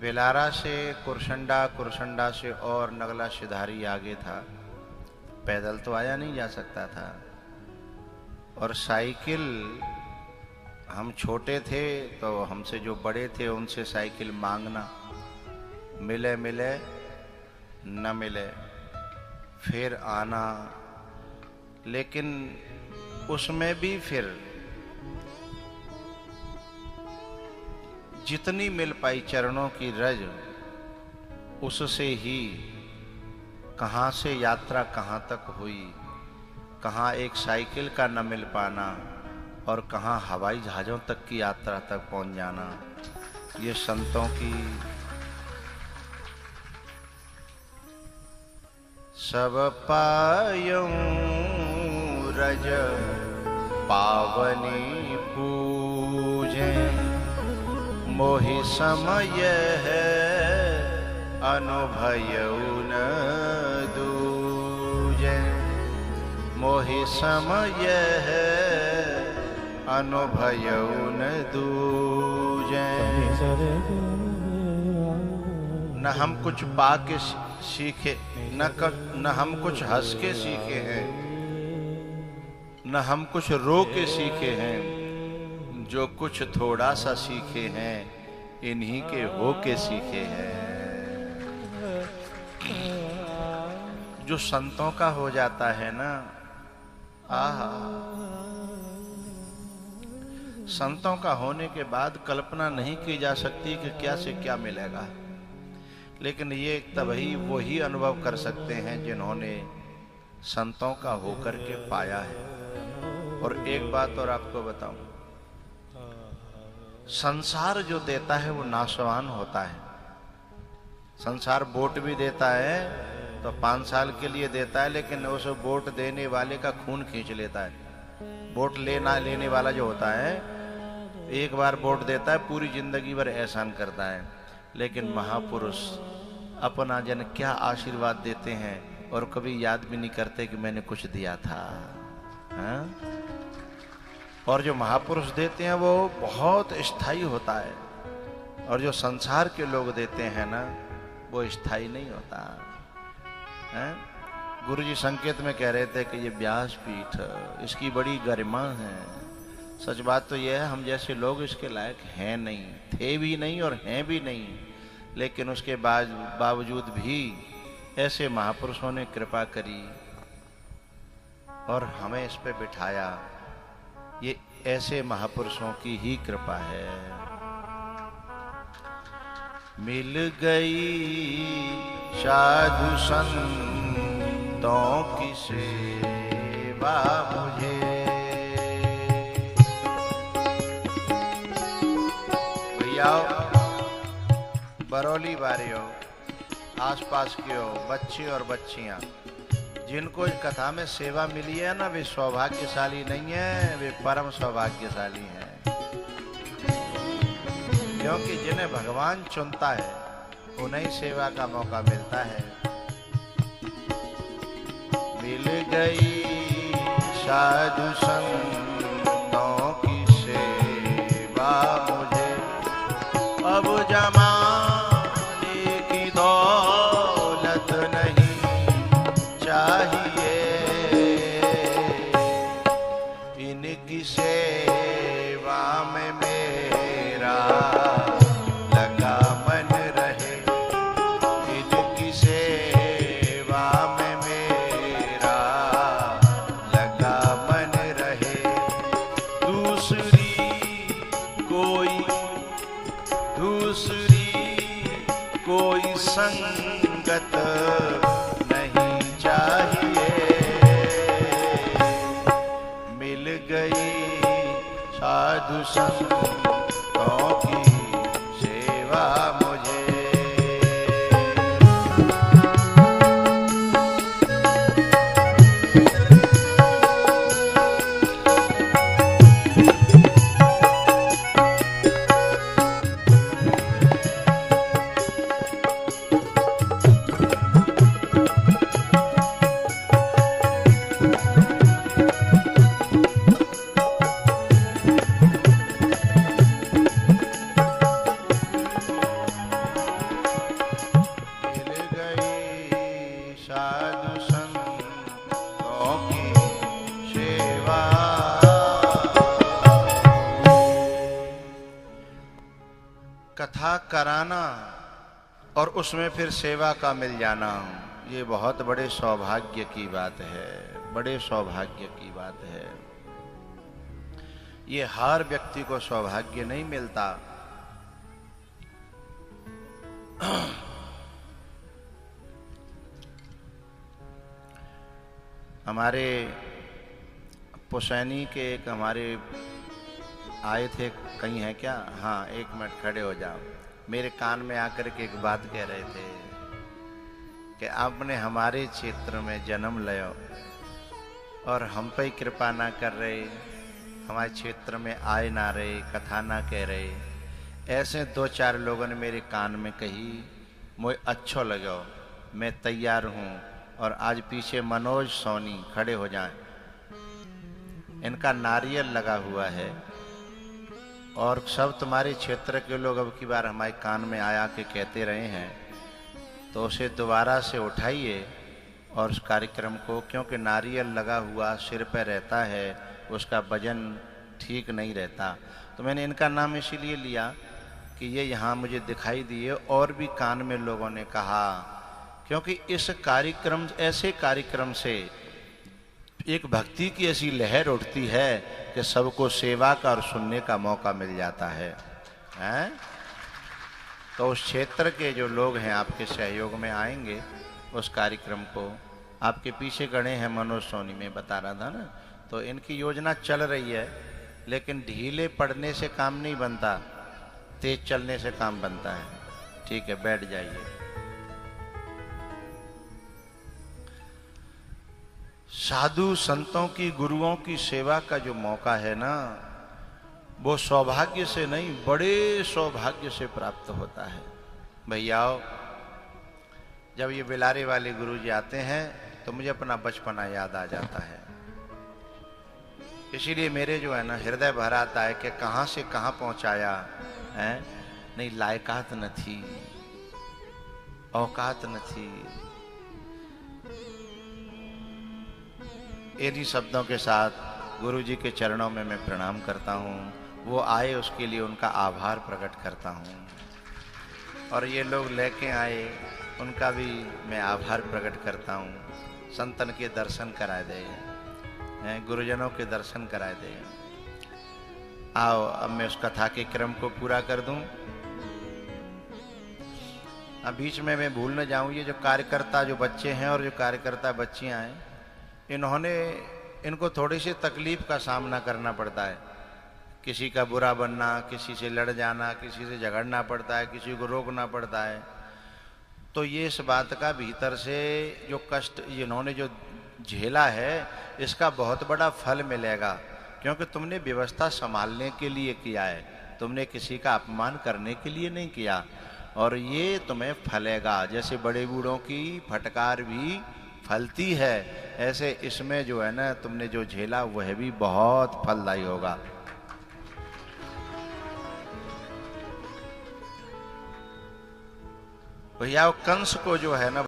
बेलारा से कुरसंडा, कुरसंडा से और नगला सिधारी आगे था। पैदल तो आया नहीं जा सकता था। और साइकिल, हम छोटे थे तो हमसे जो बड़े थे उनसे साइकिल मांगना, मिले मिले न मिले, फिर आना। लेकिन उसमें भी फिर जितनी मिल पाई चरणों की रज, उससे ही कहाँ से यात्रा कहाँ तक हुई। कहाँ एक साइकिल का न मिल पाना और कहाँ हवाई जहाज़ों तक की यात्रा तक पहुंच जाना। ये संतों की सब पायूं रज पावनी पूजे, मोहि समय है अनुभयउ न दूजे। मोहि समय है अनुभयउ न दूजे। न हम कुछ पा के सीखे, न हम कुछ हंस के सीखे हैं, न हम कुछ रो के सीखे हैं। जो कुछ थोड़ा सा सीखे हैं, इन्हीं के हो के सीखे हैं। जो संतों का हो जाता है ना, आहा, संतों का होने के बाद कल्पना नहीं की जा सकती कि क्या से क्या मिलेगा। लेकिन ये तभी वही अनुभव कर सकते हैं जिन्होंने संतों का होकर के पाया है। और एक बात और आपको बताऊं, संसार जो देता है वो नाशवान होता है। संसार वोट भी देता है तो 5 साल के लिए देता है, लेकिन उस वोट देने वाले का खून खींच लेता है। वोट लेने वाला जो होता है, एक बार वोट देता है, पूरी जिंदगी भर एहसान करता है। लेकिन महापुरुष अपना जन क्या आशीर्वाद देते हैं और कभी याद भी नहीं करते कि मैंने कुछ दिया था। हाँ? और जो महापुरुष देते हैं वो बहुत स्थायी होता है, और जो संसार के लोग देते हैं ना, वो स्थायी नहीं होता है। गुरुजी संकेत में कह रहे थे कि ये व्यासपीठ, इसकी बड़ी गरिमा है। सच बात तो यह है, हम जैसे लोग इसके लायक हैं नहीं, थे भी नहीं और हैं भी नहीं। लेकिन उसके बावजूद भी ऐसे महापुरुषों ने कृपा करी और हमें इस पे बिठाया। ये ऐसे महापुरुषों की ही कृपा है। मिल गई साधु संतों की सेवा मुझे। भैया बरौली वाले हो, आसपास के हो, बच्चे और बच्चियां, जिनको इस कथा में सेवा मिली है ना, वे सौभाग्यशाली नहीं है, वे परम सौभाग्यशाली हैं। क्योंकि जिन्हें भगवान चुनता है उन्हें सेवा का मौका मिलता है। मिल गई साधु संतों की सेवा मुझे, अब जमाने की दौलत नहीं चाहिए। इनकी सेवा में मेरा लगा मन रहे, इनकी सेवा में मेरा लगा मन रहे। दूसरी कोई संगत नहीं चाहिए। मिल गई साधु संतों की सेवा मुझे। कथा कराना और उसमें फिर सेवा का मिल जाना, ये बहुत बड़े सौभाग्य की बात है, बड़े सौभाग्य की बात है। ये हर व्यक्ति को सौभाग्य नहीं मिलता। हमारे पुसैनी के एक हमारे आए थे, कहीं है क्या? हाँ, एक मिनट खड़े हो जाओ। मेरे कान में आकर के एक बात कह रहे थे कि आपने हमारे क्षेत्र में जन्म लियो और हम पे कृपा ना कर रहे, हमारे क्षेत्र में आए ना रहे, कथा ना कह रहे। ऐसे 2-4 लोगों ने मेरे कान में कही, मुझे अच्छो लगो, मैं तैयार हूँ। और आज पीछे मनोज सोनी खड़े हो जाएं, इनका नारियल लगा हुआ है और सब तुम्हारे क्षेत्र के लोग अब की बार हमारे कान में आया के कहते रहे हैं, तो उसे दोबारा से उठाइए और उस कार्यक्रम को, क्योंकि नारियल लगा हुआ सिर पर रहता है, उसका वजन ठीक नहीं रहता। तो मैंने इनका नाम इसीलिए लिया कि ये यहाँ मुझे दिखाई दिए और भी कान में लोगों ने कहा, क्योंकि इस कार्यक्रम, ऐसे कार्यक्रम से एक भक्ति की ऐसी लहर उठती है कि सबको सेवा का और सुनने का मौका मिल जाता है, हैं? तो उस क्षेत्र के जो लोग हैं आपके सहयोग में आएंगे उस कार्यक्रम को। आपके पीछे गणे हैं मनोज सोनी, में बता रहा था ना, तो इनकी योजना चल रही है, लेकिन ढीले पड़ने से काम नहीं बनता, तेज चलने से काम बनता है। ठीक है, बैठ जाइए। साधु संतों की, गुरुओं की सेवा का जो मौका है ना, वो सौभाग्य से नहीं, बड़े सौभाग्य से प्राप्त होता है। भैयाओ, जब ये बिलारे वाले गुरुजी आते हैं तो मुझे अपना बचपना याद आ जाता है। इसीलिए मेरे जो है ना हृदय भर आता है कि कहाँ से कहाँ पहुँचाया है। नहीं, लायकात न थी, औकात न थी। इन्हीं शब्दों के साथ गुरु जी के चरणों में मैं प्रणाम करता हूँ। वो आए उसके लिए उनका आभार प्रकट करता हूँ, और ये लोग लेके आए उनका भी मैं आभार प्रकट करता हूँ। संतन के दर्शन कराए दे, गुरुजनों के दर्शन कराए दे। आओ, अब मैं उस कथा के क्रम को पूरा कर दूं। अब बीच में मैं भूल न जाऊं, ये जो कार्यकर्ता जो बच्चे हैं और जो कार्यकर्ता बच्चियां हैं, इनको थोड़ी सी तकलीफ का सामना करना पड़ता है। किसी का बुरा बनना, किसी से लड़ जाना, किसी से झगड़ना पड़ता है, किसी को रोकना पड़ता है। तो ये इस बात का भीतर से जो कष्ट इन्होंने जो झेला है, इसका बहुत बड़ा फल मिलेगा, क्योंकि तुमने व्यवस्था संभालने के लिए किया है, तुमने किसी का अपमान करने के लिए नहीं किया, और ये तुम्हें फलेगा। जैसे बड़े बूढ़ों की फटकार भी फलती है, ऐसे इसमें जो है ना तुमने जो झेला वह भी बहुत फलदायी होगा। भैया, कंस को जो है ना